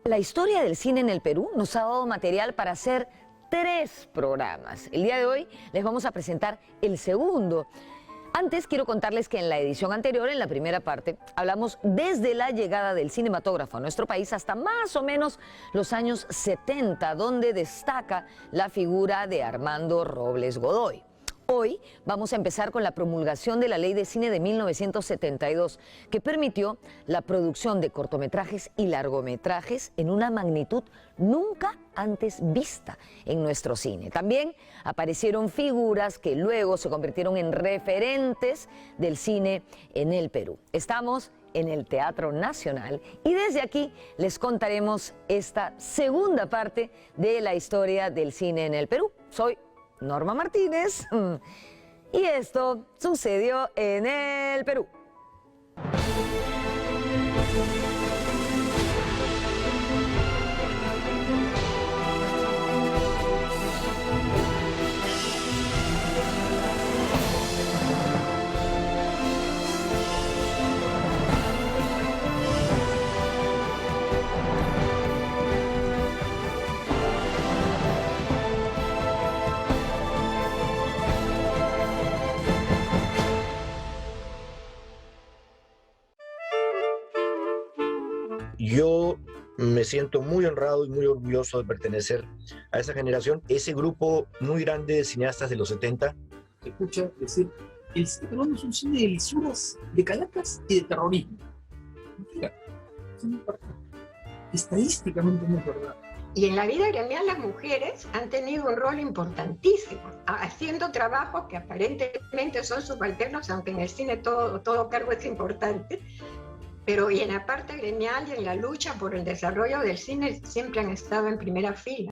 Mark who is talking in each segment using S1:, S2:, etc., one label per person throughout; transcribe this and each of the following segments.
S1: La historia del cine en el Perú nos ha dado material para hacer 3 programas. El día de hoy les vamos a presentar el segundo. Antes quiero contarles que en la edición anterior, en la primera parte, hablamos desde la llegada del cinematógrafo a nuestro país hasta más o menos los años 70, donde destaca la figura de Armando Robles Godoy. Hoy vamos a empezar con la promulgación de la Ley de Cine de 1972, que permitió la producción de cortometrajes y largometrajes en una magnitud nunca antes vista en nuestro cine. También aparecieron figuras que luego se convirtieron en referentes del cine en el Perú. Estamos en el Teatro Nacional y desde aquí les contaremos esta segunda parte de la historia del cine en el Perú. Soy Norma Martínez y esto sucedió en el Perú.
S2: Yo me siento muy honrado y muy orgulloso de pertenecer a esa generación, ese grupo muy grande de cineastas de los 70.
S3: Se escucha decir, el cine peruano es un cine de lisuras, de calacas y de terrorismo. Mira, eso no es verdad. Estadísticamente no es verdad.
S4: Y en la vida gremial las mujeres han tenido un rol importantísimo, haciendo trabajos que aparentemente son subalternos, aunque en el cine todo cargo es importante. Pero y en la parte gremial y en la lucha por el desarrollo del cine siempre han estado en primera fila.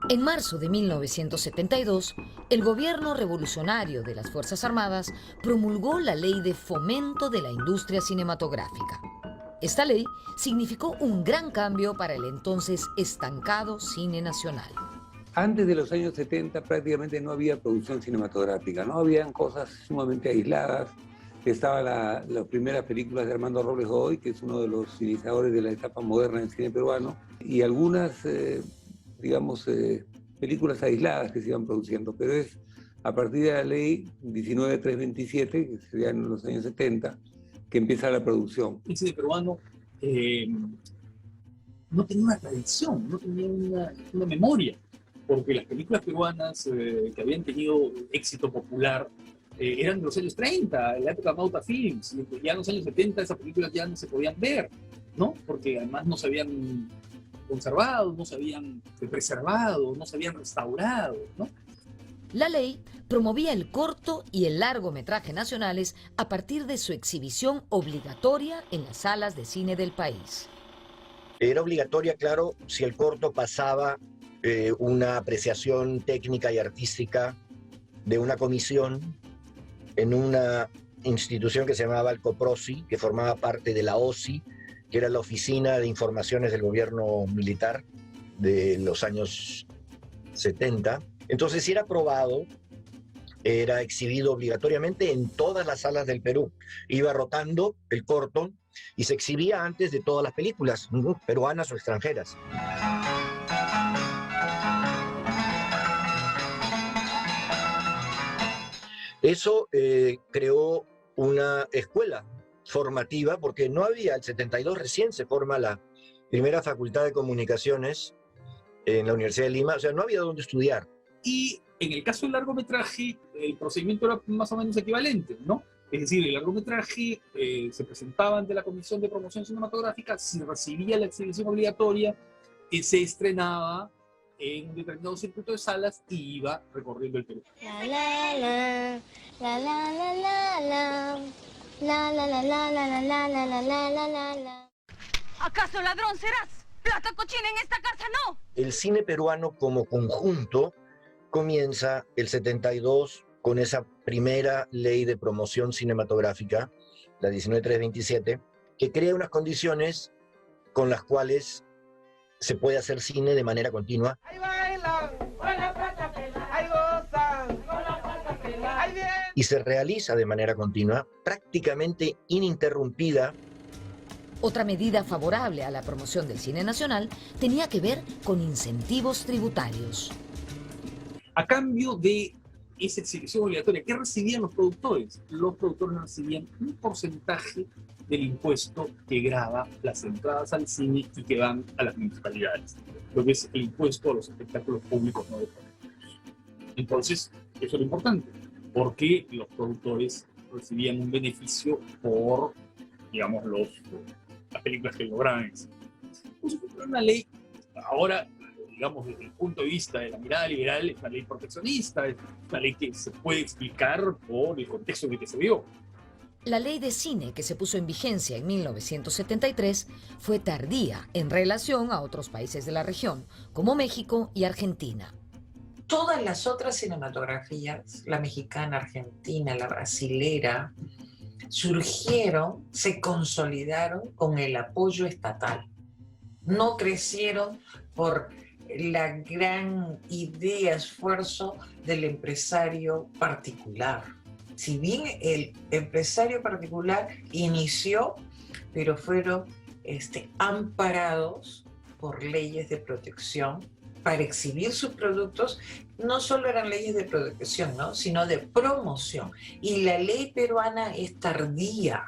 S1: En marzo de 1972, el gobierno revolucionario de las Fuerzas Armadas promulgó la Ley de Fomento de la Industria Cinematográfica. Esta ley significó un gran cambio para el entonces estancado cine nacional.
S5: Antes de los años 70 prácticamente no había producción cinematográfica, no habían cosas sumamente aisladas. Estaban las primeras películas de Armando Robles Godoy, que es uno de los iniciadores de la etapa moderna del cine peruano, y algunas películas aisladas que se iban produciendo, pero es a partir de la ley 19327, que sería en los años 70, que empieza la producción.
S3: El cine peruano no tenía una tradición, no tenía una memoria, porque las películas peruanas que habían tenido éxito popular eran de los años 30, en la época de Mauta Films, y ya en los años 70 esas películas ya no se podían ver, ¿no? Porque además no se habían conservado, no se habían preservado, no se habían restaurado, ¿no?
S1: La ley promovía el corto y el largometraje nacionales a partir de su exhibición obligatoria en las salas de cine del país.
S2: Era obligatoria, claro, si el corto pasaba una apreciación técnica y artística de una comisión en una institución que se llamaba el COPROSI, que formaba parte de la OSI, que era la Oficina de Informaciones del Gobierno Militar de los años 70. Entonces, si era aprobado, era exhibido obligatoriamente en todas las salas del Perú. Iba rotando el corto y se exhibía antes de todas las películas, peruanas o extranjeras. Eso creó una escuela formativa, porque no había, el 72 recién se forma la primera facultad de comunicaciones en la Universidad de Lima, o sea, no había dónde estudiar.
S3: Y en el caso del largometraje, el procedimiento era más o menos equivalente, ¿no? Es decir, el largometraje se presentaba ante la Comisión de Promoción Cinematográfica, se recibía la exhibición obligatoria, se estrenaba en un determinado circuito de salas y iba recorriendo el Perú.
S6: La la la la la la la la La la la la la la la la la la la la la.
S7: ¿Acaso ladrón serás? Plata cochina en esta casa no.
S2: El cine peruano como conjunto comienza el 72 con esa primera ley de promoción cinematográfica, la 19327, que crea unas condiciones con las cuales se puede hacer cine de manera continua.
S8: Ahí bailan, con la plata pela, ahí gozan, con la plata pela, ahí bien.
S2: Y se realiza de manera continua, prácticamente ininterrumpida.
S1: Otra medida favorable a la promoción del cine nacional tenía que ver con incentivos tributarios.
S3: A cambio de esa exhibición obligatoria, ¿qué recibían los productores? Los productores recibían un porcentaje del impuesto que grava las entradas al cine y que van a las municipalidades, lo que es el impuesto a los espectáculos públicos no deportivos. Entonces, eso era importante, porque los productores recibían un beneficio por, digamos, las películas que lograban. Entonces, fue una ley, ahora, digamos, desde el punto de vista de la mirada liberal, es una ley proteccionista, es una ley que se puede explicar por el contexto en el que se vio.
S1: La ley de cine que se puso en vigencia en 1973 fue tardía en relación a otros países de la región, como México y Argentina.
S9: Todas las otras cinematografías, la mexicana, argentina, la brasilera, surgieron, se consolidaron con el apoyo estatal. No crecieron por la gran idea, esfuerzo del empresario particular. Si bien el empresario particular inició, pero fueron amparados por leyes de protección para exhibir sus productos. No solo eran leyes de protección, ¿no?, sino de promoción. Y la ley peruana es tardía.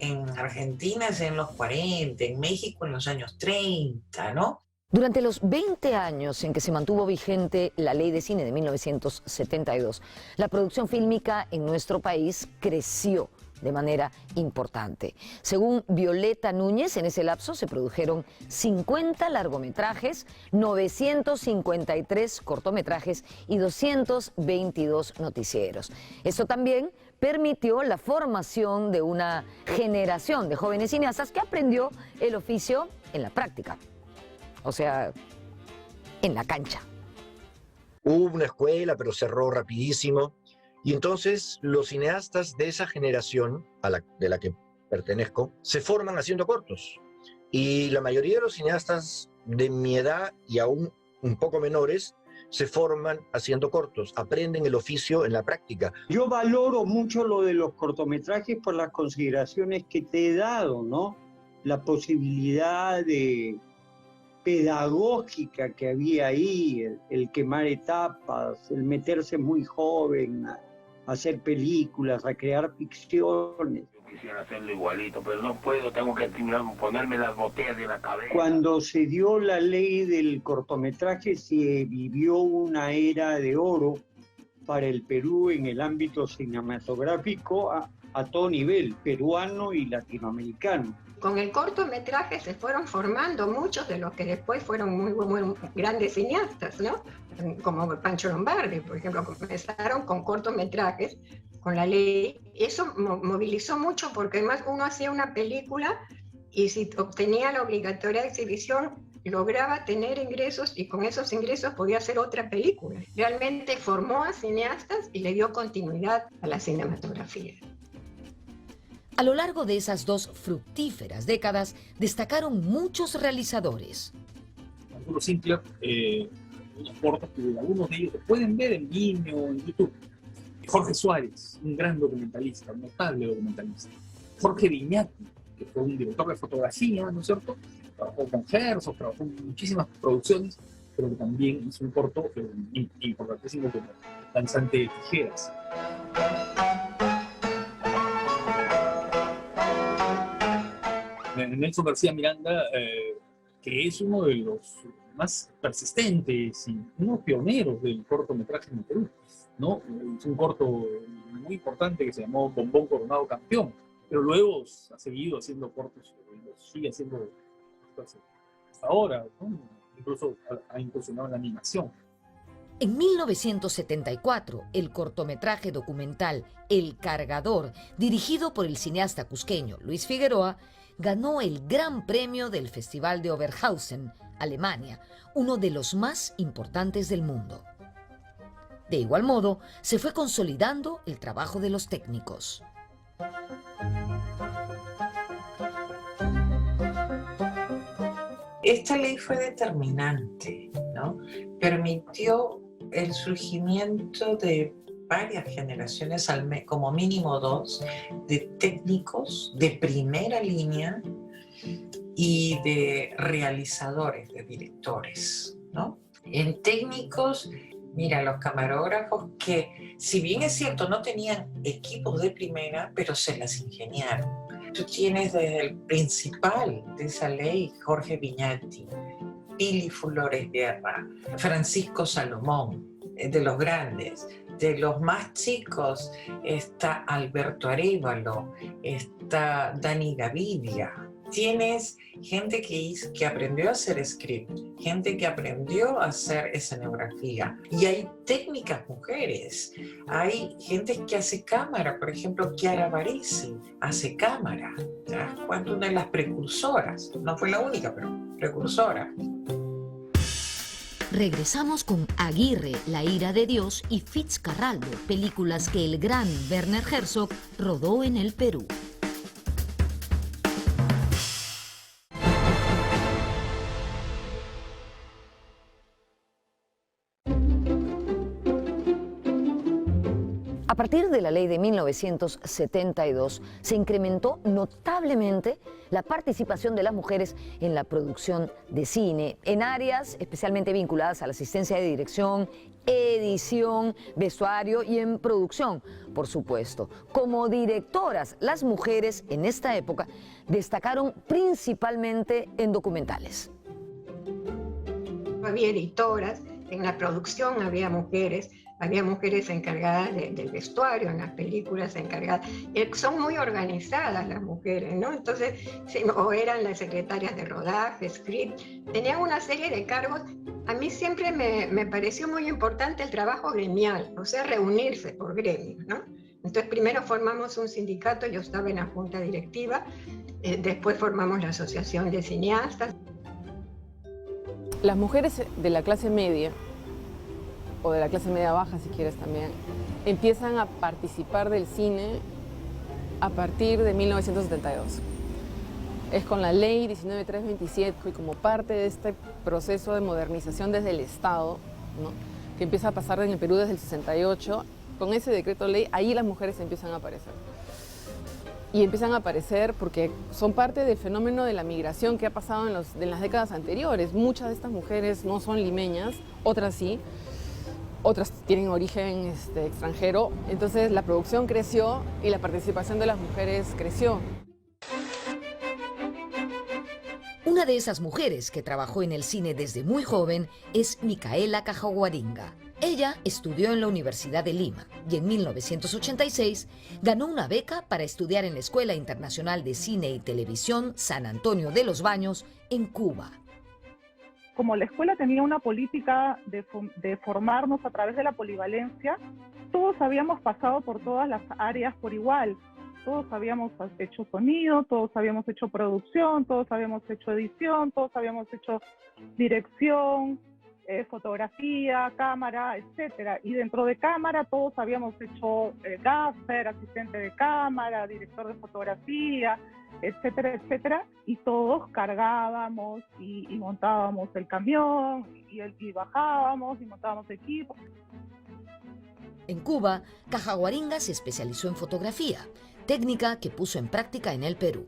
S9: En Argentina es en los 40, en México en los años 30, ¿no?
S1: Durante los 20 años en que se mantuvo vigente la Ley de Cine de 1972, la producción fílmica en nuestro país creció de manera importante. Según Violeta Núñez, en ese lapso se produjeron 50 largometrajes, 953 cortometrajes y 222 noticieros. Esto también permitió la formación de una generación de jóvenes cineastas que aprendió el oficio en la práctica. O sea, en la cancha.
S2: Hubo una escuela, pero cerró rapidísimo. Y entonces los cineastas de esa generación, de la que pertenezco, se forman haciendo cortos. Y la mayoría de los cineastas de mi edad y aún un poco menores se forman haciendo cortos, aprenden el oficio en la práctica.
S10: Yo valoro mucho lo de los cortometrajes por las consideraciones que te he dado, ¿no? La posibilidad de pedagógica que había ahí, el quemar etapas, el meterse muy joven a hacer películas, a crear ficciones.
S11: Yo quisiera hacerlo igualito, pero no puedo, tengo que ponerme las botellas de la cabeza.
S10: Cuando se dio la ley del cortometraje, se vivió una era de oro para el Perú en el ámbito cinematográfico a todo nivel, peruano y latinoamericano.
S4: Con el cortometraje se fueron formando muchos de los que después fueron muy grandes cineastas, ¿no? Como Pancho Lombardi, por ejemplo, comenzaron con cortometrajes, con la ley. Eso movilizó mucho porque además uno hacía una película y si obtenía la obligatoria exhibición, lograba tener ingresos y con esos ingresos podía hacer otra película. Realmente formó a cineastas y le dio continuidad a la cinematografía.
S1: A lo largo de esas dos fructíferas décadas, destacaron muchos realizadores.
S3: Arturo Sinclair, unos cortos que algunos de ellos se pueden ver en Vimeo, en YouTube. Jorge Suárez, un gran documentalista, un notable documentalista. Jorge Viñati, que fue un director de fotografía, ¿no es cierto? Trabajó con Herzog, trabajó en muchísimas producciones, pero que también hizo un corto importantísimo como Danzante de Tijeras. Nelson García Miranda, que es uno de los más persistentes y unos pioneros del cortometraje en el Perú, ¿no? Es un corto muy importante que se llamó Bombón Coronado Campeón, pero luego ha seguido haciendo cortos, sigue haciendo hasta ahora, ¿no? Incluso ha incursionado en la animación.
S1: En 1974, el cortometraje documental El Cargador, dirigido por el cineasta cusqueño Luis Figueroa, ganó el Gran Premio del Festival de Oberhausen, Alemania, uno de los más importantes del mundo. De igual modo, se fue consolidando el trabajo de los técnicos.
S9: Esta ley fue determinante, ¿no? Permitió el surgimiento de varias generaciones, como mínimo 2, de técnicos de primera línea y de realizadores, de directores, ¿no? En técnicos, mira, los camarógrafos que, si bien es cierto, no tenían equipos de primera, pero se las ingeniaron. Tú tienes desde el principal de esa ley, Jorge Viñati, Pili Flores Guerra, Francisco Salomón, de los grandes. De los más chicos está Alberto Arévalo, está Dani Gavidia. Tienes gente que aprendió a hacer script, gente que aprendió a hacer escenografía. Y hay técnicas mujeres, hay gente que hace cámara, por ejemplo, Chiara Baresi hace cámara. ¿Te das cuenta? Una de las precursoras, no fue la única, pero precursora.
S1: Regresamos con Aguirre, La ira de Dios y Fitzcarraldo, películas que el gran Werner Herzog rodó en el Perú. A partir de la ley de 1972 se incrementó notablemente la participación de las mujeres en la producción de cine, en áreas especialmente vinculadas a la asistencia de dirección, edición, vestuario y en producción, por supuesto. Como directoras, las mujeres en esta época destacaron principalmente en documentales.
S4: Había editoras, en la producción había mujeres encargadas del vestuario, en las películas encargadas. Son muy organizadas las mujeres, ¿no? Entonces, o eran las secretarias de rodaje, script, tenían una serie de cargos. A mí siempre me pareció muy importante el trabajo gremial, o sea, reunirse por gremios, ¿no? Entonces, primero formamos un sindicato, yo estaba en la junta directiva, después formamos la Asociación de Cineastas.
S12: Las mujeres de la clase media, o de la clase media baja si quieres también, empiezan a participar del cine a partir de 1972. Es con la ley 19327 y como parte de este proceso de modernización desde el Estado, ¿no?, que empieza a pasar en el Perú desde el 68, con ese decreto ley, ahí las mujeres empiezan a aparecer. Y empiezan a aparecer porque son parte del fenómeno de la migración que ha pasado en las décadas anteriores. Muchas de estas mujeres no son limeñas, otras sí. Otras tienen origen extranjero, entonces la producción creció y la participación de las mujeres creció.
S1: Una de esas mujeres que trabajó en el cine desde muy joven es Micaela Cajaguaringa. Ella estudió en la Universidad de Lima y en 1986 ganó una beca para estudiar en la Escuela Internacional de Cine y Televisión San Antonio de los Baños en Cuba.
S13: Como la escuela tenía una política de formarnos a través de la polivalencia, todos habíamos pasado por todas las áreas por igual. Todos habíamos hecho sonido, todos habíamos hecho producción, todos habíamos hecho edición, todos habíamos hecho dirección, fotografía, cámara, etc. Y dentro de cámara todos habíamos hecho gaffer, asistente de cámara, director de fotografía, etcétera, etcétera, y todos cargábamos y montábamos el camión y bajábamos y montábamos equipo.
S1: En Cuba, Cajaguaringa se especializó en fotografía, técnica que puso en práctica en el Perú.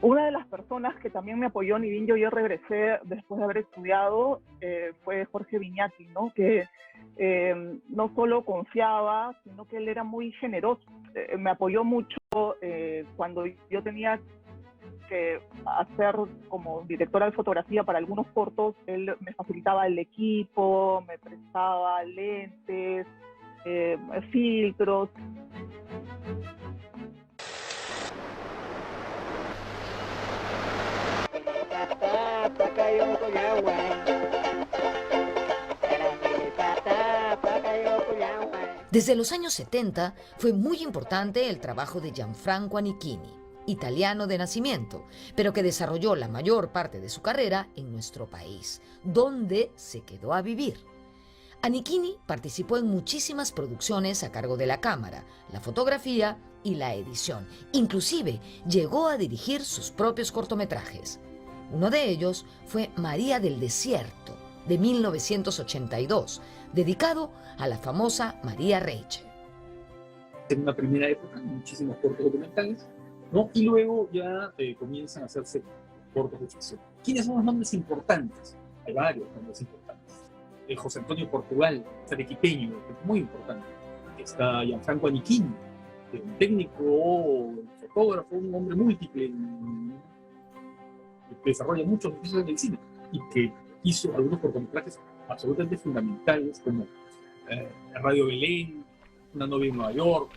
S13: Una de las personas que también me apoyó, ni bien yo regresé después de haber estudiado, fue Jorge Viñati, ¿no? Que no solo confiaba, sino que él era muy generoso. Me apoyó mucho cuando yo tenía que hacer como directora de fotografía para algunos cortos. Él me facilitaba el equipo, me prestaba lentes, filtros.
S1: Desde los años 70 fue muy importante el trabajo de Gianfranco Anichini, italiano de nacimiento, pero que desarrolló la mayor parte de su carrera en nuestro país, donde se quedó a vivir. Anichini participó en muchísimas producciones a cargo de la cámara, la fotografía y la edición. Inclusive llegó a dirigir sus propios cortometrajes. Uno de ellos fue María del Desierto, de 1982, dedicado a la famosa María Reiche.
S3: En una primera época, muchísimos cortos documentales, ¿no? Y luego ya comienzan a hacerse cortos de ficción. ¿Quiénes son los nombres importantes? Hay varios nombres importantes. José Antonio Portugal, arequipeño, muy importante. Está Gianfranco Anichini, un técnico, un fotógrafo, un hombre múltiple, que desarrolla muchos oficios en el cine y que hizo algunos cortometrajes absolutamente fundamentales como Radio Belén, Una novia en Nueva York.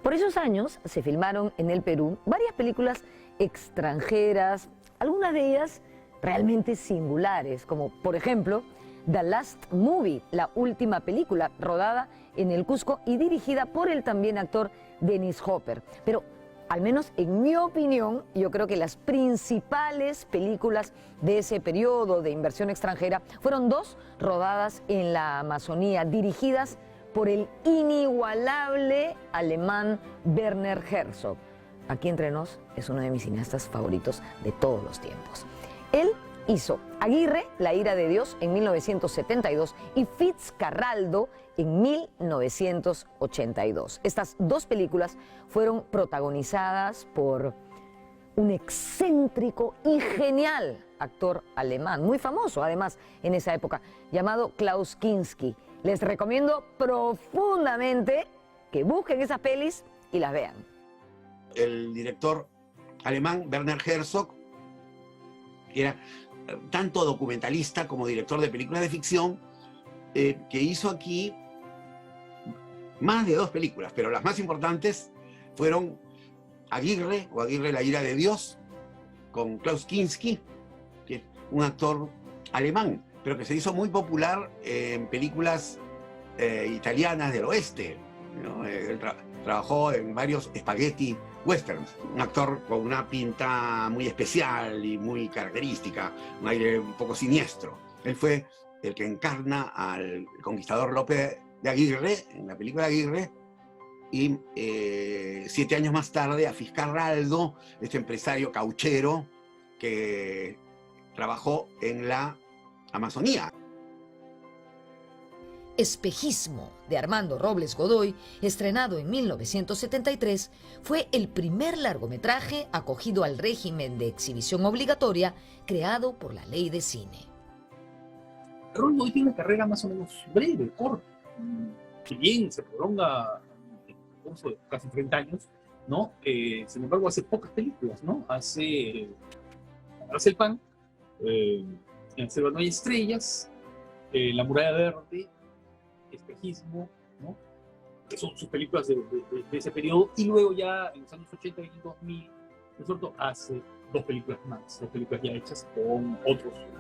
S1: Por esos años se filmaron en el Perú varias películas extranjeras, algunas de ellas realmente singulares, como por ejemplo The Last Movie, la última película, rodada en el Cusco y dirigida por el también actor Dennis Hopper. Pero al menos en mi opinión, yo creo que las principales películas de ese periodo de inversión extranjera fueron dos rodadas en la Amazonía, dirigidas por el inigualable alemán Werner Herzog. Aquí entre nos, es uno de mis cineastas favoritos de todos los tiempos. Él hizo Aguirre, La ira de Dios, en 1972 y Fitzcarraldo en 1982. Estas dos películas fueron protagonizadas por un excéntrico y genial actor alemán, muy famoso además en esa época, llamado Klaus Kinski. Les recomiendo profundamente que busquen esas pelis y las vean.
S14: El director alemán Werner Herzog era tanto documentalista como director de películas de ficción, que hizo aquí más de dos películas, pero las más importantes fueron Aguirre, o Aguirre, la ira de Dios, con Klaus Kinski, que es un actor alemán, pero que se hizo muy popular en películas italianas del oeste, ¿no? Él trabajó en varios spaghetti westerns, un actor con una pinta muy especial y muy característica, un aire un poco siniestro. Él fue el que encarna al conquistador Lope de Aguirre, en la película Aguirre, y 7 años más tarde a Fitzcarraldo, este empresario cauchero que trabajó en la Amazonía.
S1: Espejismo, de Armando Robles Godoy, estrenado en 1973, fue el primer largometraje acogido al régimen de exhibición obligatoria creado por la Ley de Cine.
S3: Robles Godoy tiene una carrera más o menos breve, corta, que bien se prolonga en el curso de casi 30 años, ¿no? Sin embargo, hace pocas películas, ¿no? Hace El Pan, En el Selva no hay estrellas, La muralla verde, Espejismo, ¿no? Que son sus películas de ese periodo, y luego ya en los años 80 y 2000, ¿no? Hace dos películas más, dos películas ya hechas con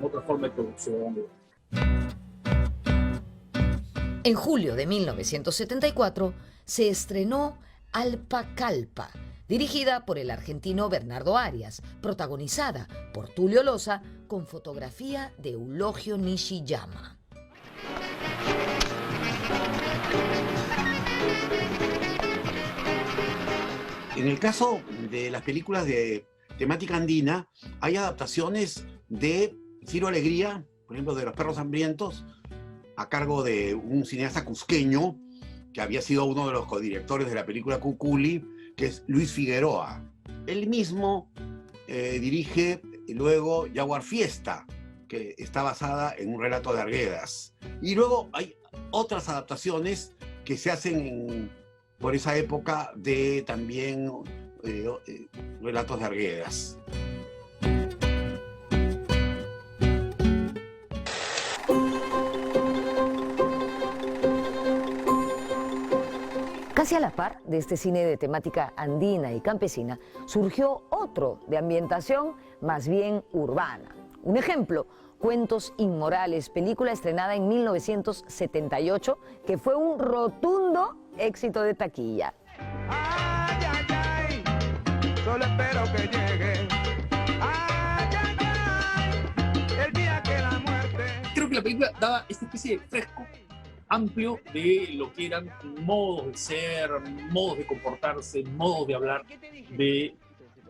S3: otra forma de producción.
S1: En julio de 1974 se estrenó Alpacalpa, dirigida por el argentino Bernardo Arias, protagonizada por Tulio Loza, con fotografía de Eulogio Nishiyama.
S14: En el caso de las películas de temática andina, hay adaptaciones de Ciro Alegría, por ejemplo, de Los perros hambrientos, a cargo de un cineasta cusqueño, que había sido uno de los codirectores de la película Cuculi, que es Luis Figueroa. Él mismo dirige luego Jaguar Fiesta, que está basada en un relato de Arguedas. Y luego hay otras adaptaciones que se hacen por esa época de también relatos de Arguedas.
S1: Casi a la par de este cine de temática andina y campesina, surgió otro de ambientación más bien urbana. Un ejemplo, Cuentos Inmorales, película estrenada en 1978, que fue un rotundo éxito de taquilla.
S8: Ay, ay, ay, solo espero que llegue. Ay, ay, ay, el día que la muerte.
S3: Creo que la película daba esta especie de fresco amplio de lo que eran modos de ser, modos de comportarse, modos de hablar, de,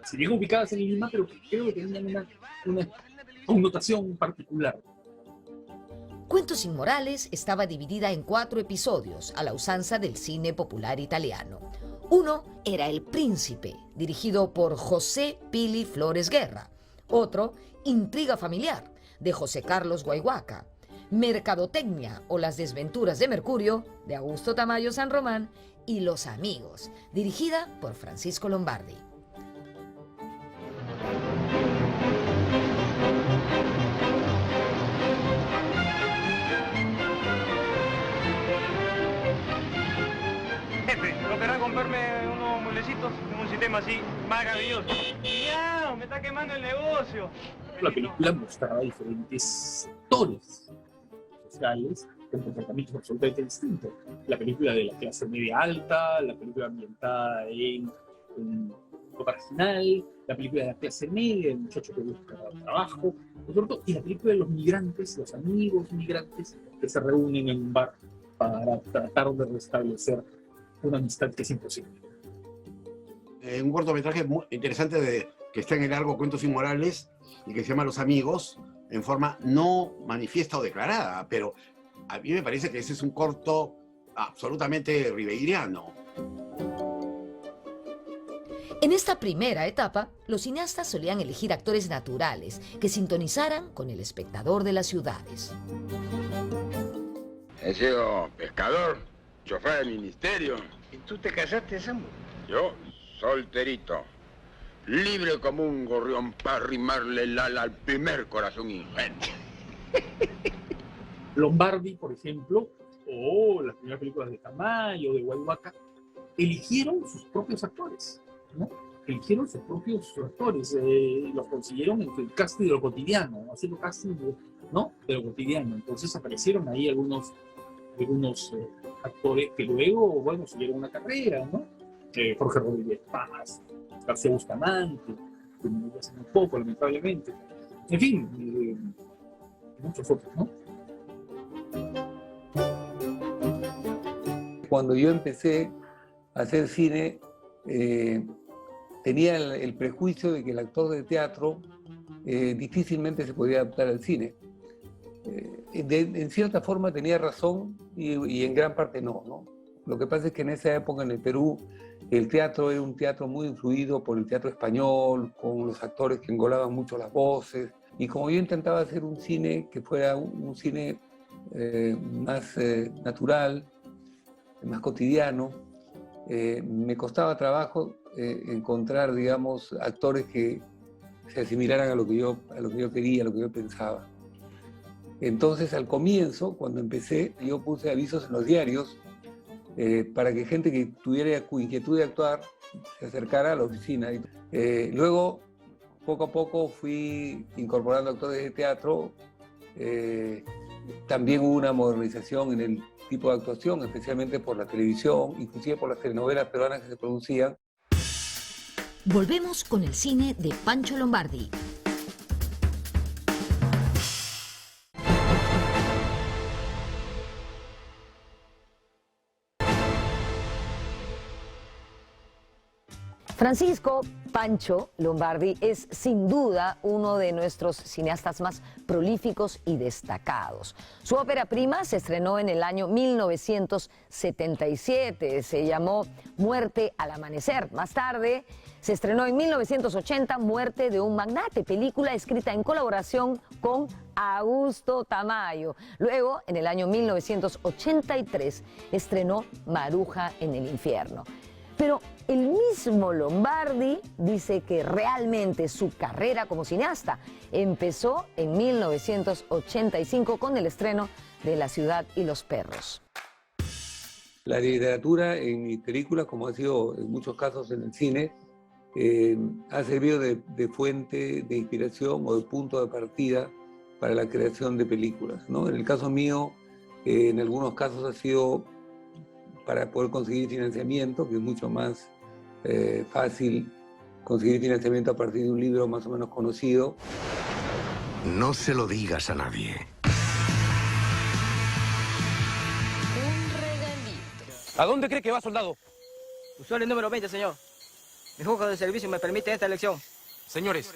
S3: si bien ubicadas en el misma, pero que creo que tenían una connotación particular.
S15: Cuentos Inmorales estaba dividida en 4 episodios, a la usanza del cine popular italiano. Uno era El Príncipe, dirigido por José Pili Flores Guerra. Otro, Intriga Familiar, de José Carlos Guayhuaca. Mercadotecnia o Las Desventuras de Mercurio, de Augusto Tamayo San Román. Y Los Amigos, dirigida por Francisco Lombardi.
S8: Jefe, ¿logrará comprarme unos mueblecitos en un sistema así maravilloso? ¡Ya! ¡Me está quemando el negocio!
S3: La película mostraba diferentes sectores sociales con comportamientos absolutamente distintos. La película de la clase media alta, la película ambientada en lo marginal, la película de la clase media, el muchacho que busca trabajo, y la película de los migrantes, los amigos migrantes que se reúnen en un bar para tratar de restablecer una amistad que es imposible.
S14: Un cortometraje muy interesante que está en el largo Cuentos Inmorales y que se llama Los Amigos, en forma no manifiesta o declarada, pero a mí me parece que ese es un corto absolutamente ribeiriano.
S15: En esta primera etapa, los cineastas solían elegir actores naturales que sintonizaran con el espectador de las ciudades.
S16: He sido pescador, chofer de ministerio.
S11: ¿Y tú te casaste, Samu?
S16: Yo, solterito, libre como un gorrión para arrimarle el ala al primer corazón ingenuo.
S3: Lombardi, por ejemplo, o las primeras películas de Tamayo, de Guayhuaca, eligieron sus propios actores, ¿no? Eligieron sus propios actores, los consiguieron en el casting de lo cotidiano, haciendo casting de lo cotidiano. Entonces aparecieron ahí algunos actores que luego, bueno, siguieron una carrera, ¿no? Jorge Rodríguez Paz, García Bustamante, que murió hace muy poco, lamentablemente. En fin, muchos otros, ¿no?
S5: Cuando yo empecé a hacer cine, tenía el prejuicio de que el actor de teatro difícilmente se podía adaptar al cine. En cierta forma tenía razón y en gran parte no. Lo que pasa es que en esa época en el Perú el teatro era un teatro muy influido por el teatro español, con los actores que engolaban mucho las voces. Y como yo intentaba hacer un cine que fuera un cine más natural, más cotidiano, me costaba trabajo encontrar, digamos, actores que se asimilaran a lo que yo quería, a lo que yo pensaba. Entonces, al comienzo, cuando empecé, yo puse avisos en los diarios para que gente que tuviera inquietud de actuar se acercara a la oficina. Luego, poco a poco, fui incorporando actores de teatro. También hubo una modernización en el tipo de actuación, especialmente por la televisión, inclusive por las telenovelas peruanas que se producían.
S15: Volvemos con el cine de Pancho Lombardi.
S1: Francisco Pancho Lombardi es sin duda uno de nuestros cineastas más prolíficos y destacados. Su ópera prima se estrenó en el año 1977, se llamó Muerte al Amanecer. Más tarde se estrenó en 1980 Muerte de un Magnate, película escrita en colaboración con Augusto Tamayo. Luego, en el año 1983, estrenó Maruja en el Infierno. Pero el mismo Lombardi dice que realmente su carrera como cineasta empezó en 1985 con el estreno de La ciudad y los perros.
S5: La literatura en mis películas, como ha sido en muchos casos en el cine, ha servido de fuente de inspiración o de punto de partida para la creación de películas, ¿no? En el caso mío, en algunos casos ha sido para poder conseguir financiamiento, que es mucho más fácil conseguir financiamiento a partir de un libro más o menos conocido.
S17: No se lo digas a nadie.
S18: ¿A dónde cree que va, soldado?
S19: Usuario número 20, señor. Mi hoja de servicio me permite esta elección.
S18: Señores,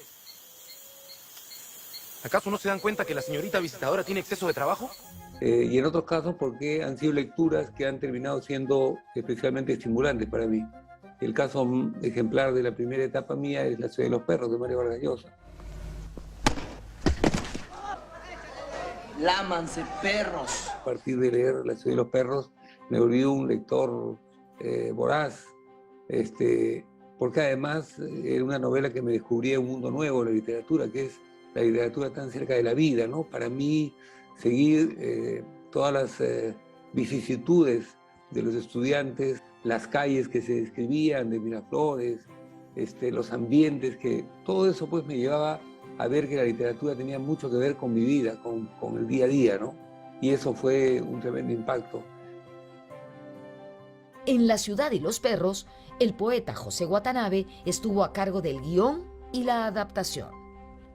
S18: ¿acaso no se dan cuenta que la señorita visitadora tiene exceso de trabajo?
S5: Y en otros casos porque han sido lecturas que han terminado siendo especialmente estimulantes para mí. El caso ejemplar de la primera etapa mía es La ciudad de los perros, de Mario Vargas Llosa.
S19: Lámanse, perros.
S5: A partir de leer La ciudad de los perros, me volví un lector voraz, porque además era una novela que me descubría un mundo nuevo, la literatura, que es la literatura tan cerca de la vida, ¿no? Para mí, seguir todas las vicisitudes de los estudiantes, las calles que se describían de Miraflores, los ambientes, que todo eso pues me llevaba a ver que la literatura tenía mucho que ver con mi vida, con el día a día, ¿no? Y eso fue un tremendo impacto.
S15: En La ciudad y los perros, el poeta José Watanabe estuvo a cargo del guión y la adaptación.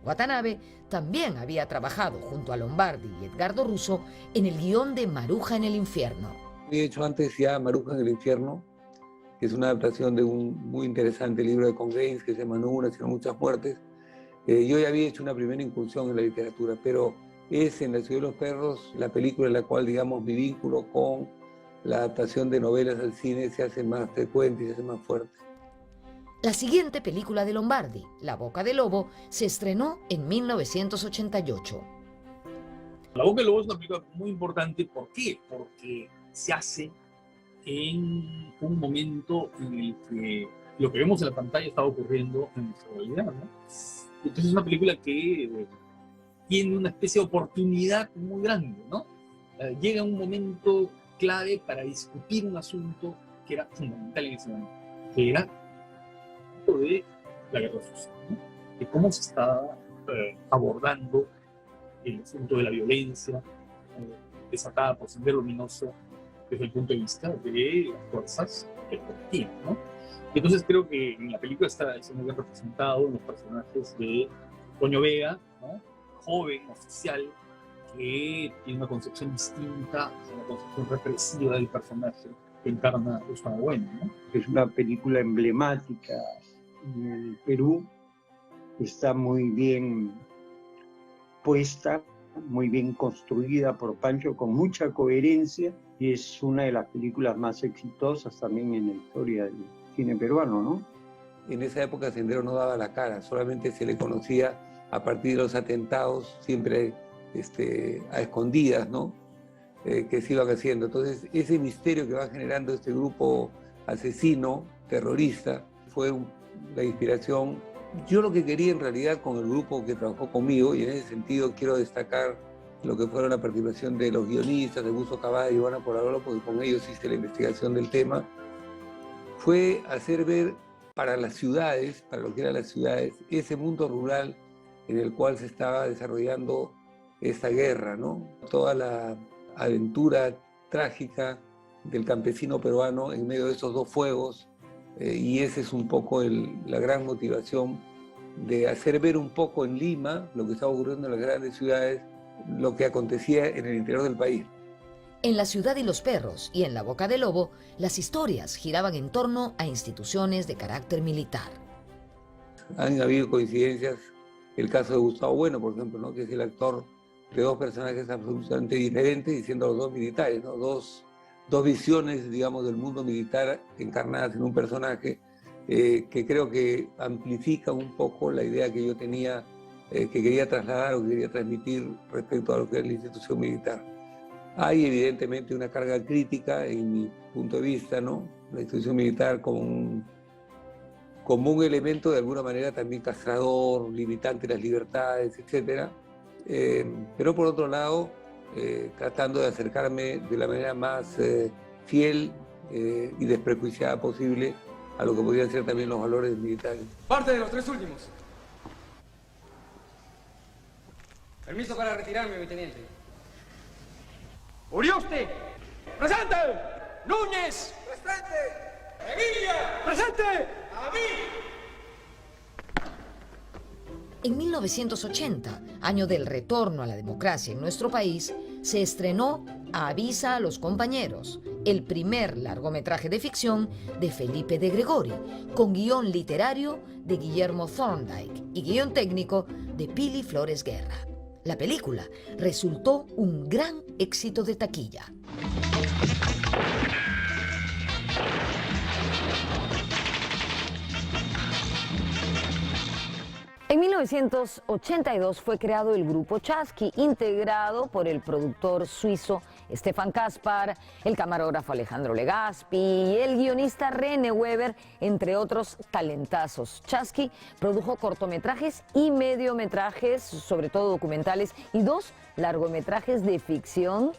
S15: Watanabe también había trabajado junto a Lombardi y Edgardo Russo en el guión de Maruja en el infierno.
S5: He hecho antes ya Maruja en el infierno, que es una adaptación de un muy interesante libro de Congains que se llama No una, sino muchas muertes. Yo ya había hecho una primera incursión en la literatura, pero es en La ciudad de los perros la película en la cual, digamos, mi vínculo con la adaptación de novelas al cine se hace más frecuente y se hace más fuerte.
S15: La siguiente película de Lombardi, La boca del lobo, se estrenó en 1988.
S3: La boca del lobo es una película muy importante. ¿Por qué? Porque se hace en un momento en el que lo que vemos en la pantalla está ocurriendo en nuestra realidad, ¿no? Entonces es una película que tiene una especie de oportunidad muy grande, ¿no? Llega un momento clave para discutir un asunto que era fundamental en ese momento, que era de la guerra social, ¿no? De cómo se estaba abordando el asunto de la violencia desatada por Sendero Luminoso desde el punto de vista de las fuerzas del colectivo, ¿no? Entonces creo que en la película está muy bien representado en los personajes de Toño Vega, ¿no? Joven, oficial, que tiene una concepción distinta, una concepción represiva del personaje que encarna Gustavo Bueno, ¿no?
S10: Es una película emblemática en el Perú, está muy bien puesta, muy bien construida por Pancho, con mucha coherencia, y es una de las películas más exitosas también en la historia del cine peruano, ¿no?
S5: En esa época Sendero no daba la cara, solamente se le conocía a partir de los atentados, siempre a escondidas, ¿no? Que se iban haciendo. Entonces, ese misterio que va generando este grupo asesino, terrorista, fue la inspiración. Yo lo que quería en realidad con el grupo que trabajó conmigo, y en ese sentido quiero destacar lo que fueron la participación de los guionistas, de Buzo Cabada y Ivana Polarolo, porque con ellos hice la investigación del tema, fue hacer ver para las ciudades, para lo que eran las ciudades, ese mundo rural en el cual se estaba desarrollando esta guerra, ¿no? Toda la aventura trágica del campesino peruano en medio de esos dos fuegos, y esa es un poco la gran motivación de hacer ver un poco en Lima lo que estaba ocurriendo en las grandes ciudades, lo que acontecía en el interior del país.
S15: En La ciudad y los perros y en La boca del lobo, las historias giraban en torno a instituciones de carácter militar.
S5: Han habido coincidencias, el caso de Gustavo Bueno, por ejemplo, ¿no? Que es el actor de dos personajes absolutamente diferentes y siendo los dos militares, ¿no? Dos visiones, digamos, del mundo militar encarnadas en un personaje que creo que amplifica un poco la idea que yo tenía, que quería trasladar o que quería transmitir respecto a lo que es la institución militar. Hay evidentemente una carga crítica en mi punto de vista, ¿no? La institución militar como un elemento de alguna manera también castrador, limitante de las libertades, etc. Pero por otro lado, tratando de acercarme de la manera más fiel y desprejuiciada posible a lo que podrían ser también los valores militares.
S18: Parte de los tres últimos.
S19: Permiso para retirarme, mi teniente. Urioste. ¡Presente! ¡Núñez! ¡Presente! ¡Revilla! ¡Presente! ¡A mí!
S15: En 1980, año del retorno a la democracia en nuestro país, se estrenó Avisa a los compañeros, el primer largometraje de ficción de Felipe de Gregori, con guión literario de Guillermo Thorndike y guión técnico de Pili Flores Guerra. La película resultó un gran éxito de taquilla.
S1: En 1982 fue creado el grupo Chasqui, integrado por el productor suizo Stefan Kaspar, el camarógrafo Alejandro Legaspi y el guionista René Weber, entre otros talentazos. Chasqui produjo cortometrajes y mediometrajes, sobre todo documentales, y 2 largometrajes de ficción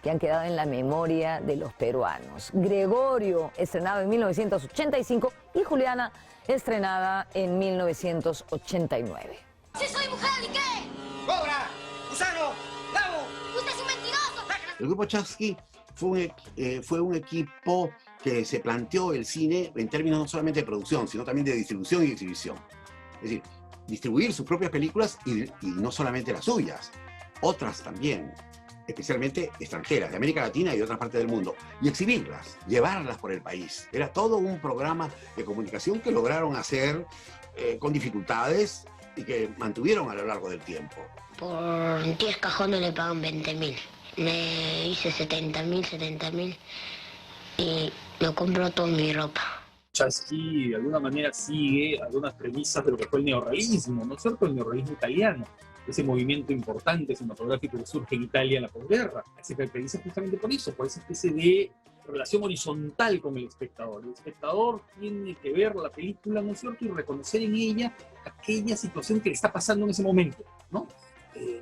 S1: que han quedado en la memoria de los peruanos. Gregorio, estrenado en 1985, y Juliana, estrenada en 1989.
S6: ¡Si soy mujer y qué!
S19: ¡Cobra! ¡Gusano! ¡Lavo!
S6: ¡Usted es un mentiroso!
S14: El grupo Chasqui fue un equipo que se planteó el cine en términos no solamente de producción, sino también de distribución y exhibición. Es decir, distribuir sus propias películas y no solamente las suyas, otras también, especialmente extranjeras, de América Latina y de otras partes del mundo, y exhibirlas, llevarlas por el país. Era todo un programa de comunicación que lograron hacer con dificultades y que mantuvieron a lo largo del tiempo.
S6: Por 10 cajones le pagan 20.000. Me hice 70.000 y me compro toda mi ropa.
S3: Chasqui de alguna manera sigue algunas premisas de lo que fue el neorrealismo, ¿no es cierto? El neorrealismo italiano, ese movimiento importante cinematográfico que surge en Italia en la posguerra. Se caracteriza justamente por eso, por esa especie de relación horizontal con el espectador. El espectador tiene que ver la película, ¿no es cierto?, y reconocer en ella aquella situación que le está pasando en ese momento, ¿no? Y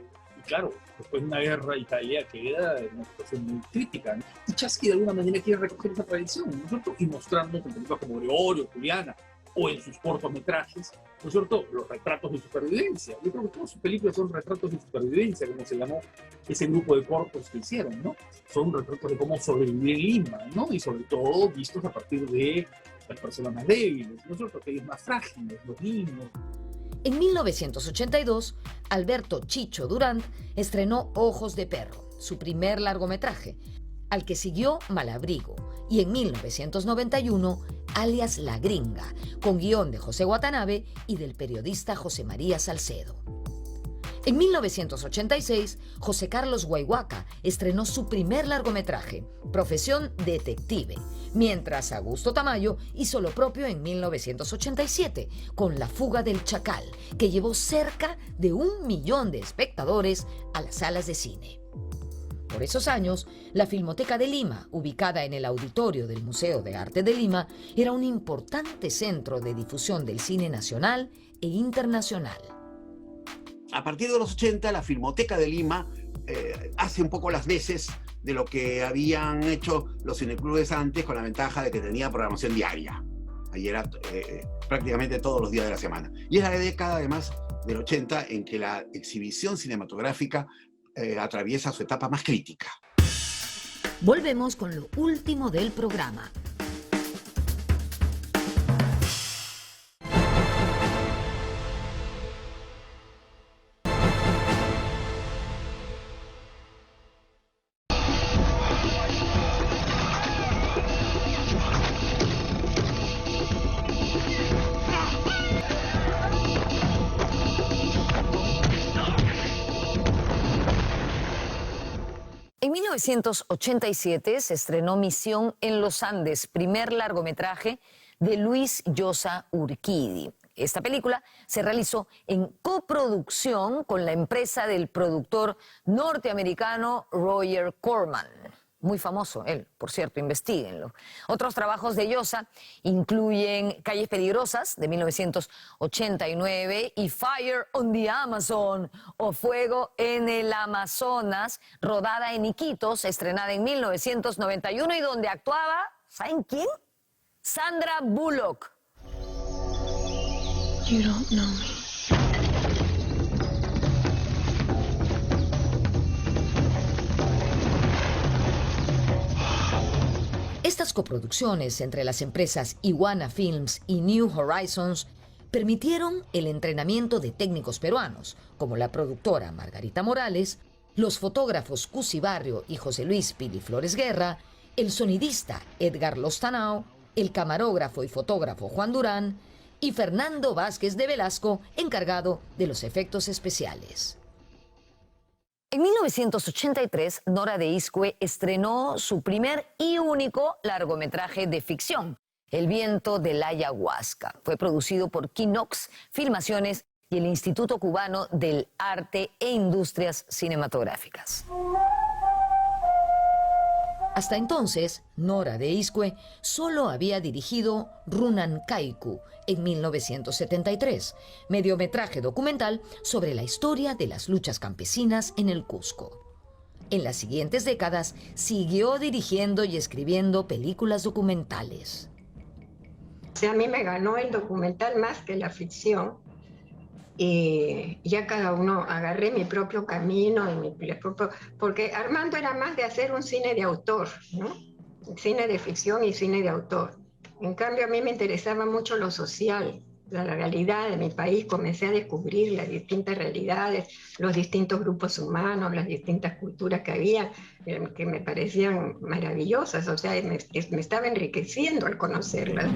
S3: claro, después de una guerra, Italia queda en una situación muy crítica, ¿no? Y Chasqui de alguna manera quiere recoger esa tradición, ¿no es cierto?, y mostrarnos en películas como Gregorio, Juliana, o en sus cortometrajes, ¿no es cierto?, los retratos de supervivencia. Yo creo que todas sus películas son retratos de supervivencia, como se llamó ese grupo de cortos que hicieron, ¿no? Son retratos de cómo sobrevivir en Lima, ¿no? Y sobre todo vistos a partir de las personas más débiles, ¿no es cierto?, aquellos más frágiles, los niños.
S15: En 1982, Alberto Chicho Durand estrenó Ojos de Perro, su primer largometraje, al que siguió Malabrigo, y en 1991, Alias La Gringa, con guión de José Watanabe y del periodista José María Salcedo. En 1986, José Carlos Guayhuaca estrenó su primer largometraje, Profesión Detective, mientras Augusto Tamayo hizo lo propio en 1987, con La Fuga del Chacal, que llevó cerca de 1 millón de espectadores a las salas de cine. Por esos años, la Filmoteca de Lima, ubicada en el auditorio del Museo de Arte de Lima, era un importante centro de difusión del cine nacional e internacional.
S14: A partir de los 80, la Filmoteca de Lima hace un poco las veces de lo que habían hecho los cineclubes antes, con la ventaja de que tenía programación diaria. Ahí era prácticamente todos los días de la semana. Y es la década, además, del 80 en que la exhibición cinematográfica atraviesa su etapa más crítica.
S15: Volvemos con lo último del programa.
S1: En 1987 se estrenó Misión en los Andes, primer largometraje de Luis Llosa Urquidi. Esta película se realizó en coproducción con la empresa del productor norteamericano Roger Corman. Muy famoso él, por cierto, investíguenlo. Otros trabajos de Llosa incluyen Calles Peligrosas, de 1989, y Fire on the Amazon, o Fuego en el Amazonas, rodada en Iquitos, estrenada en 1991, y donde actuaba, ¿saben quién? Sandra Bullock.
S6: You don't know me.
S15: Estas coproducciones entre las empresas Iguana Films y New Horizons permitieron el entrenamiento de técnicos peruanos, como la productora Margarita Morales, los fotógrafos Cusi Barrio y José Luis Pili Flores Guerra, el sonidista Edgar Lostanao, el camarógrafo y fotógrafo Juan Durán y Fernando Vázquez de Velasco, encargado de los efectos especiales.
S1: En 1983, Nora de Iscue estrenó su primer y único largometraje de ficción, El viento de la ayahuasca. Fue producido por Kinox Filmaciones y el Instituto Cubano del Arte e Industrias Cinematográficas.
S15: Hasta entonces, Nora de Iscue solo había dirigido Runan Kaiku en 1973, mediometraje documental sobre la historia de las luchas campesinas en el Cusco. En las siguientes décadas siguió dirigiendo y escribiendo películas documentales.
S4: O sea, a mí me ganó el documental más que la ficción. Y ya cada uno agarré mi propio camino, porque Armando era más de hacer un cine de autor, ¿no? Cine de ficción y cine de autor. En cambio, a mí me interesaba mucho lo social, la realidad de mi país. Comencé a descubrir las distintas realidades, los distintos grupos humanos, las distintas culturas que había, que me parecían maravillosas. O sea, me estaba enriqueciendo al conocerlas.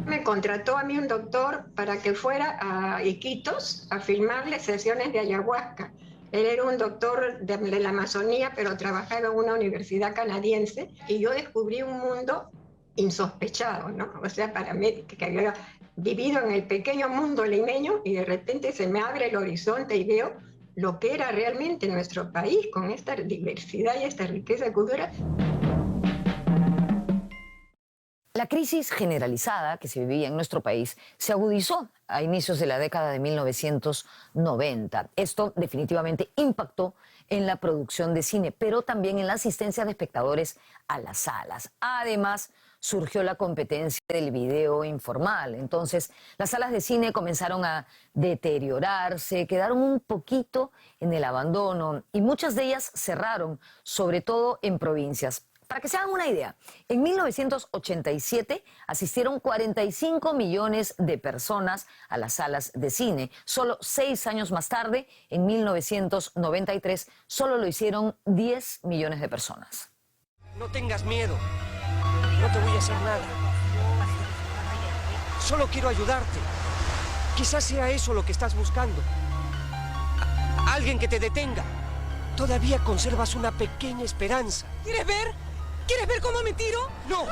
S4: Me contrató a mí un doctor para que fuera a Iquitos a filmarle sesiones de ayahuasca. Él era un doctor de la Amazonía, pero trabajaba en una universidad canadiense, y yo descubrí un mundo insospechado, ¿no? O sea, para mí, que había vivido en el pequeño mundo limeño, y de repente se me abre el horizonte y veo lo que era realmente nuestro país, con esta diversidad y esta riqueza cultural.
S1: La crisis generalizada que se vivía en nuestro país se agudizó a inicios de la década de 1990. Esto definitivamente impactó en la producción de cine, pero también en la asistencia de espectadores a las salas. Además, surgió la competencia del video informal. Entonces, las salas de cine comenzaron a deteriorarse, quedaron un poquito en el abandono y muchas de ellas cerraron, sobre todo en provincias. Para que se hagan una idea, en 1987 asistieron 45 millones de personas a las salas de cine. Solo 6 años más tarde, en 1993, solo lo hicieron 10 millones de personas.
S20: No tengas miedo. No te voy a hacer nada. Solo quiero ayudarte. Quizás sea eso lo que estás buscando. Alguien que te detenga. Todavía conservas una pequeña esperanza.
S7: ¿Quieres ver? ¿Quieres ver cómo me tiro?
S20: ¡No!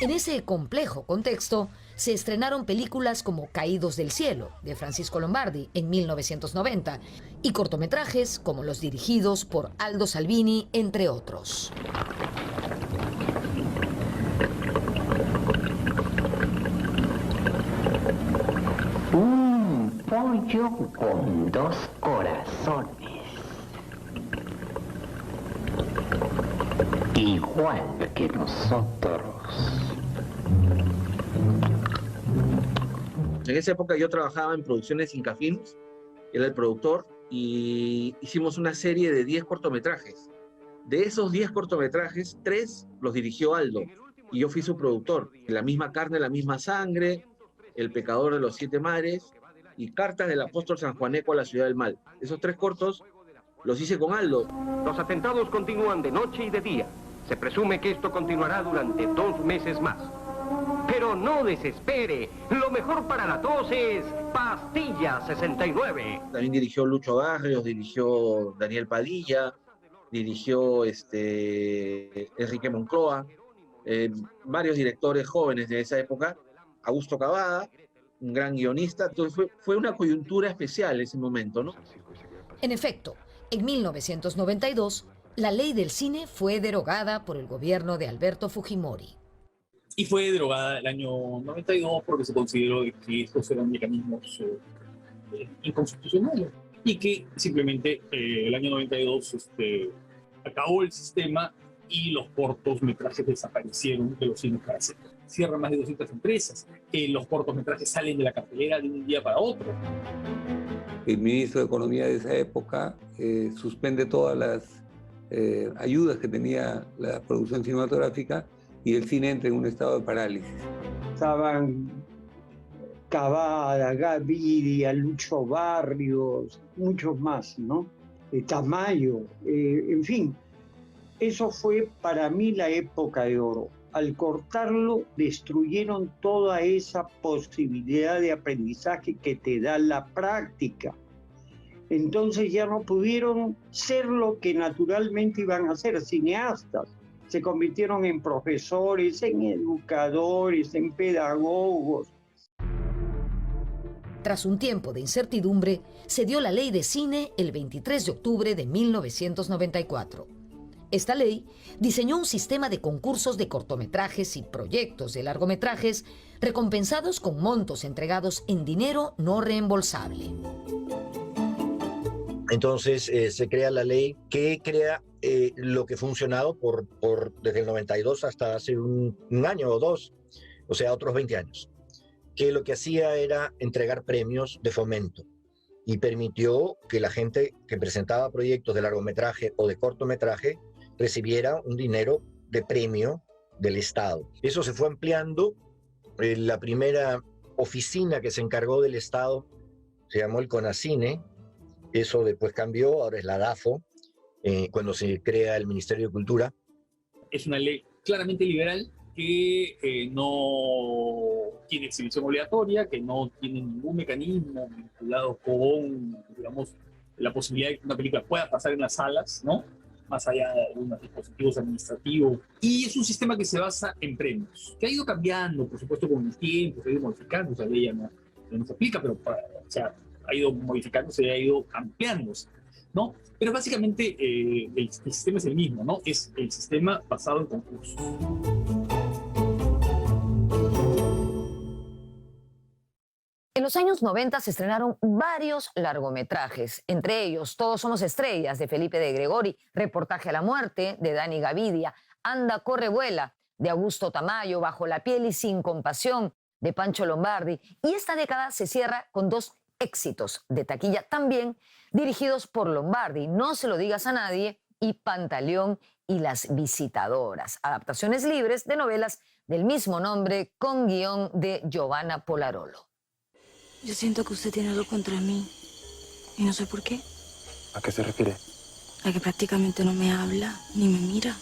S15: En ese complejo contexto, se estrenaron películas como Caídos del cielo, de Francisco Lombardi, en 1990, y cortometrajes como los dirigidos por Aldo Salvini, entre otros.
S21: Un pollo con 2 corazones. Igual que nosotros.
S22: En esa época yo trabajaba en producciones Inca Films, era el productor, y hicimos una serie de 10 cortometrajes. De esos 10 cortometrajes, 3 los dirigió Aldo, y yo fui su productor. La misma carne, la misma sangre, El pecador de los 7 mares, y Cartas del apóstol sanjuaneco a la ciudad del mal. Esos 3 cortos los hice con Aldo.
S23: Los atentados continúan de noche y de día. Se presume que esto continuará durante 2 meses más. Pero no desespere. Lo mejor para la tos es Pastilla 69.
S22: También dirigió Lucho Barrios, dirigió Daniel Padilla, dirigió Enrique Moncloa, varios directores jóvenes de esa época, Augusto Cavada, un gran guionista. Entonces fue una coyuntura especial ese momento, ¿no?
S15: En efecto, en 1992, la ley del cine fue derogada por el gobierno de Alberto Fujimori.
S3: Y fue derogada el año 92 porque se consideró que estos eran mecanismos inconstitucionales y que simplemente el año 92 acabó el sistema y los cortometrajes desaparecieron de los cines para siempre. Cierran más de 200 empresas, los cortometrajes salen de la cartelera de un día para otro.
S5: El ministro de Economía de esa época suspende todas las ayudas que tenía la producción cinematográfica, y el cine entra en un estado de parálisis.
S10: Estaban Cavada, Gaviria, Lucho Barrios, muchos más, ¿no? Tamayo, en fin. Eso fue para mí la época de oro. Al cortarlo, destruyeron toda esa posibilidad de aprendizaje que te da la práctica. Entonces ya no pudieron ser lo que naturalmente iban a ser, cineastas. Se convirtieron en profesores, en educadores, en pedagogos.
S15: Tras un tiempo de incertidumbre, se dio la Ley de Cine el 23 de octubre de 1994. Esta ley diseñó un sistema de concursos de cortometrajes y proyectos de largometrajes recompensados con montos entregados en dinero no reembolsable.
S2: Entonces se crea la ley que crea lo que ha funcionado desde el 92 hasta hace un año o dos, o sea, otros 20 años, que lo que hacía era entregar premios de fomento y permitió que la gente que presentaba proyectos de largometraje o de cortometraje recibiera un dinero de premio del Estado. Eso se fue ampliando. La primera oficina que se encargó del Estado se llamó el CONACINE. Eso después cambió, ahora es la DAFO, cuando se crea el Ministerio de Cultura.
S3: Es una ley claramente liberal que no tiene exhibición obligatoria, que no tiene ningún mecanismo vinculado con, digamos, la posibilidad de que una película pueda pasar en las salas, ¿no? Más allá de algunos dispositivos administrativos. Y es un sistema que se basa en premios, que ha ido cambiando, por supuesto, con el tiempo, se ha ido modificando, esa ley ya no se aplica, pero ha ido modificándose y ha ido ampliándose, ¿no? Pero básicamente el sistema es el mismo, ¿no? Es el sistema basado en concursos.
S1: En los años 90 se estrenaron varios largometrajes, entre ellos Todos somos estrellas, de Felipe de Gregori, Reportaje a la muerte, de Dani Gavidia, Anda, corre, vuela, de Augusto Tamayo, Bajo la piel y sin compasión, de Pancho Lombardi. Y esta década se cierra con dos éxitos de taquilla también dirigidos por Lombardi, No se lo digas a nadie y Pantaleón y las visitadoras, adaptaciones libres de novelas del mismo nombre con guión de Giovanna Polarolo.
S9: Yo siento que usted tiene algo contra mí y no sé por qué.
S18: ¿A qué se refiere?
S9: A que prácticamente no me habla ni me mira.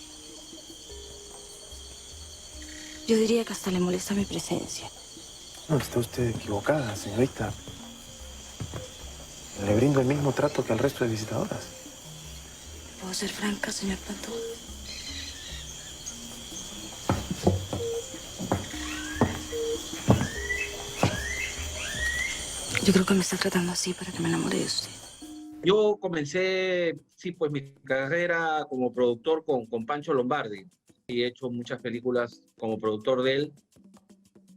S9: Yo diría que hasta le molesta mi presencia.
S18: No, está usted equivocada, señorita. Le brindo el mismo trato que al resto de visitadoras.
S9: ¿Puedo ser franca, señor Plantón? Yo creo que me está tratando así para que me enamore de usted.
S22: Yo comencé, sí, pues mi carrera como productor con Pancho Lombardi. Y he hecho muchas películas como productor de él.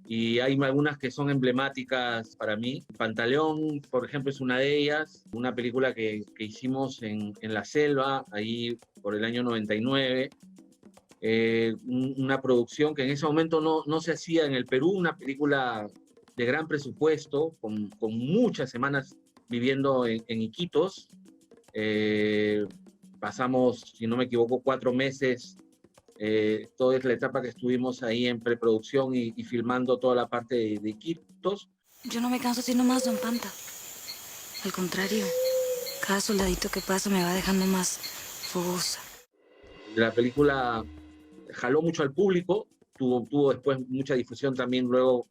S22: Y hay algunas que son emblemáticas para mí. Pantaleón, por ejemplo, es una de ellas. Una película que hicimos en la selva, ahí por el año 99. Una producción que en ese momento no se hacía en el Perú, una película de gran presupuesto, con muchas semanas viviendo en Iquitos. Pasamos, si no me equivoco, 4 meses. Toda la etapa que estuvimos ahí en preproducción y filmando toda la parte de Iquitos.
S9: Yo no me canso sino más, don Panta. Al contrario, cada soldadito que pasa me va dejando más fogosa.
S22: La película jaló mucho al público, tuvo después mucha difusión también luego,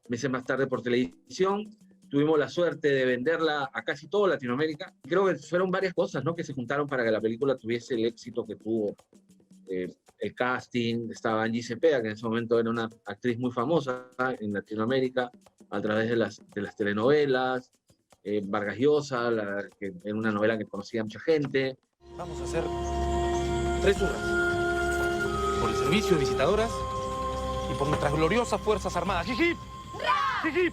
S22: meses más tarde, por televisión. Tuvimos la suerte de venderla a casi toda Latinoamérica. Creo que fueron varias cosas, ¿no?, que se juntaron para que la película tuviese el éxito que tuvo. El casting, estaba Angie Cepeda, que en ese momento era una actriz muy famosa en Latinoamérica a través de las telenovelas. Vargas Llosa, que era una novela que conocía mucha gente.
S18: Vamos a hacer 3 urras. Por el servicio de visitadoras y por nuestras gloriosas Fuerzas Armadas. ¡Jijip! ¡Jijip!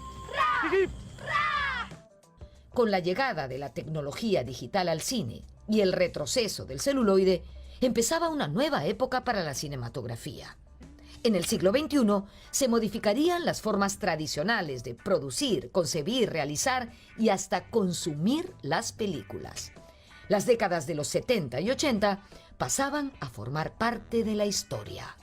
S18: ¡Jijip!
S15: Con la llegada de la tecnología digital al cine y el retroceso del celuloide, empezaba una nueva época para la cinematografía. En el siglo XXI se modificarían las formas tradicionales de producir, concebir, realizar y hasta consumir las películas. Las décadas de los 70 y 80 pasaban a formar parte de la historia.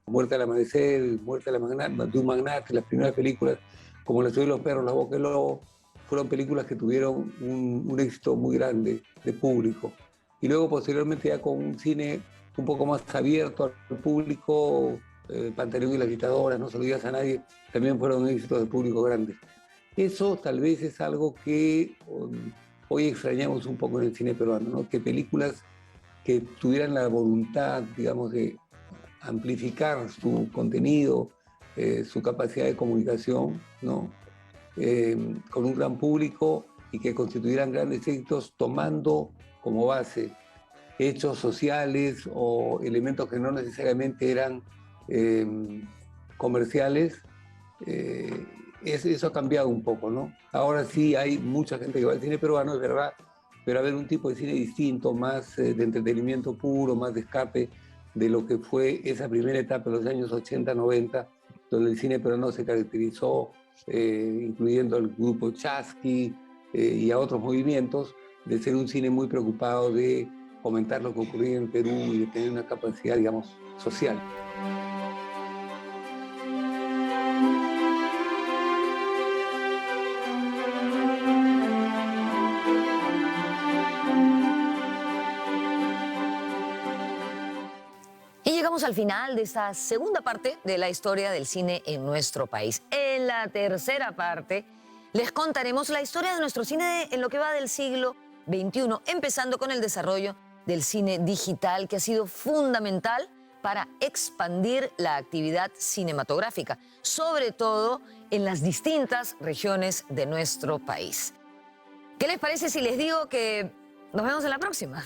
S5: Muerte al amanecer, Muerte de un magnate, las primeras películas como La ciudad de los perros, La boca del lobo, fueron películas que tuvieron un éxito muy grande de público. Y luego posteriormente ya con un cine un poco más abierto al público, Pantaleón y las Quitadoras, No se lo digas a nadie, también fueron éxitos de público grandes. Eso tal vez es algo que hoy extrañamos un poco en el cine peruano, ¿no? Que películas que tuvieran la voluntad, digamos, de amplificar su contenido, su capacidad de comunicación, ¿no? Con un gran público y que constituyeran grandes éxitos tomando como base hechos sociales o elementos que no necesariamente eran comerciales. Eso ha cambiado un poco, ¿no? Ahora sí hay mucha gente que va al cine peruano, es verdad, pero a ver un tipo de cine distinto, más de entretenimiento puro, más de escape de lo que fue esa primera etapa de los años 80, 90, donde el cine peruano se caracterizó, incluyendo al grupo Chasqui y a otros movimientos, de ser un cine muy preocupado de comentar lo que ocurría en Perú y de tener una capacidad, digamos, social.
S1: Llegamos al final de esta segunda parte de la historia del cine en nuestro país. En la tercera parte les contaremos la historia de nuestro cine en lo que va del siglo XXI, empezando con el desarrollo del cine digital, que ha sido fundamental para expandir la actividad cinematográfica, sobre todo en las distintas regiones de nuestro país. ¿Qué les parece si les digo que nos vemos en la próxima?